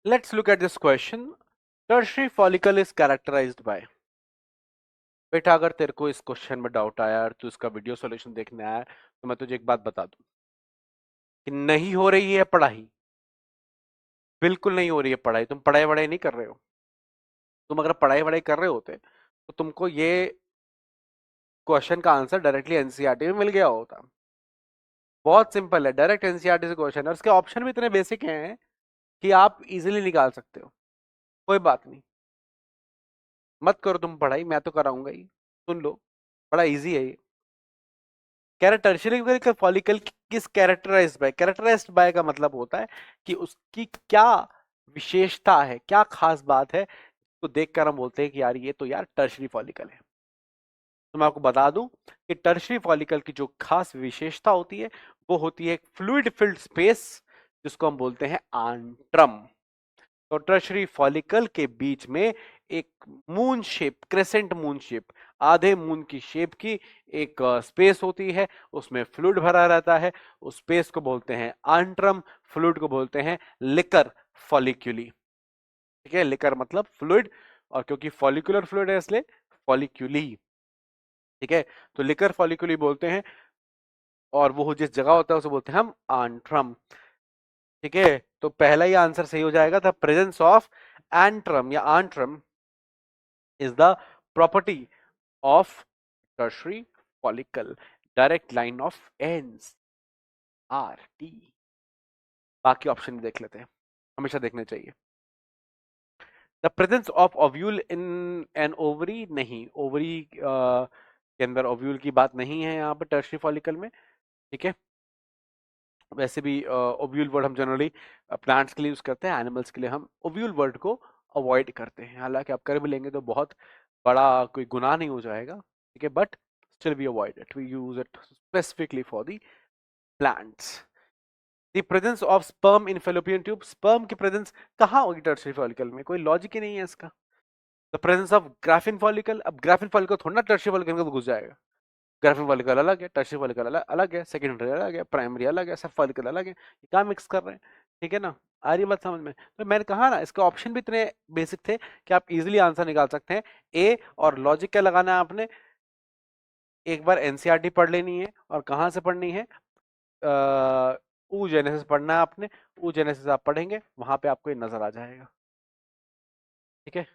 Let's look at this question. Tertiary follicle is characterized by. बेटा अगर तेरे को इस क्वेश्चन में डाउट आया और तू इसका वीडियो सॉल्यूशन देखने आया तो मैं तुझे एक बात बता दूं कि नहीं हो रही है पढ़ाई। बिल्कुल नहीं हो रही है पढ़ाई। तुम पढ़ाई वढ़ाई नहीं कर रहे हो। तुम अगर पढ़ाई वढ़ाई कर रहे होते तो तुमको ये क्वेश्चन का आंसर डायरेक्टली एनसीईआरटी में मिल गया होता। बहुत सिंपल है, डायरेक्ट एनसीईआरटी से क्वेश्चन है और उसके ऑप्शन भी इतने बेसिक हैं कि आप इजीली निकाल सकते हो। कोई बात नहीं, मत करो तुम पढ़ाई, मैं तो कराऊंगा ही। सुन लो, बड़ा इजी है ये। टर्शियरी फॉलिकल किस कैरेक्टराइज्ड बाय, कैरेक्टराइज्ड बाय का मतलब होता है कि उसकी क्या विशेषता है, क्या खास बात है तो देखकर हम बोलते हैं कि यार ये तो यार टर्शियरी फॉलिकल है। तो मैं आपको बता दूं कि टर्शियरी फॉलिकल की जो खास विशेषता होती है वो होती है फ्लूइड फिल्ड स्पेस, जिसको हम बोलते हैं आंट्रम। तो टर्शियरी फॉलिकल के बीच में एक moon shape, crescent moon shape, आधे मून की शेप की एक स्पेस होती है, उसमें फ्लूइड भरा रहता है। उस स्पेस को बोलते हैं आंट्रम, फ्लूइड को बोलते हैं लिकर फॉलिक्यूली। ठीक है, लिकर मतलब फ्लूइड और क्योंकि फॉलिकुलर फ्लूइड है इसलिए फॉलिक्यूली। ठीक है, तो लिकर फॉलिक्यूली बोलते हैं और वो जिस जगह होता है उसे बोलते हैं हम आंट्रम। ठीक है, तो पहला ही आंसर सही हो जाएगा। द प्रेजेंस ऑफ एंट्रम या आंट्रम is the property of tertiary follicle. Direct line of ends R T। बाकी ऑप्शन देख लेते हैं, हमेशा देखने चाहिए। The presence of ovule in an ovary, नहीं, ओवरी के अंदर ओव्यूल की बात नहीं है यहाँ पर टर्शियरी फॉलिकल में। ठीक है, वैसे भी ओव्यूल वर्ड हम जनरली प्लांट्स के लिए यूज करते हैं, एनिमल्स के लिए हम ओव्यूल वर्ड को अवॉइड करते हैं। हालांकि आप कर भी लेंगे तो बहुत बड़ा कोई गुनाह नहीं हो जाएगा। ठीक है, but still we avoid it, we use it specifically for the plants. The presence of sperm in fallopian tube, sperm की presence कहाँ होगी टर्शियरी फॉलिकल में? कोई लॉजिक ही नहीं है इसका। The presence of graphene follicle, अब ग्राफिन फॉलिकल थोड़ा ना टर्शियरी फॉलिकल में घुस जाएगा। ग्राफिन फॉलिकल अलग है, टर्शियरी फॉलिकल अलग है, सेकेंडरी अलग है, प्राइमरी अलग है, सब फॉलिकल अलग है। ये क्या मिक्स कर रहे हैं? ठीक है ना, आ रही बात समझ में? तो मैंने कहा ना, इसके ऑप्शन भी इतने बेसिक थे कि आप इजीली आंसर निकाल सकते हैं। ए, और लॉजिक क्या लगाना है आपने, एक बार एनसीईआरटी पढ़ लेनी है और कहाँ से पढ़नी है, ऊ जेनेसिस पढ़ना है आपने। ऊ जेनेसिस आप पढ़ेंगे वहां पे आपको ये नजर आ जाएगा। ठीक है,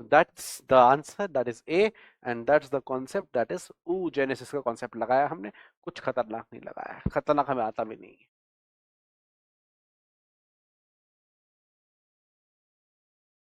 that's the answer, that is a, and that's the concept, that is ऊ जेनेसिस का कॉन्सेप्ट लगाया हमने। कुछ खतरनाक नहीं लगाया, खतरनाक हमें आता भी नहीं है।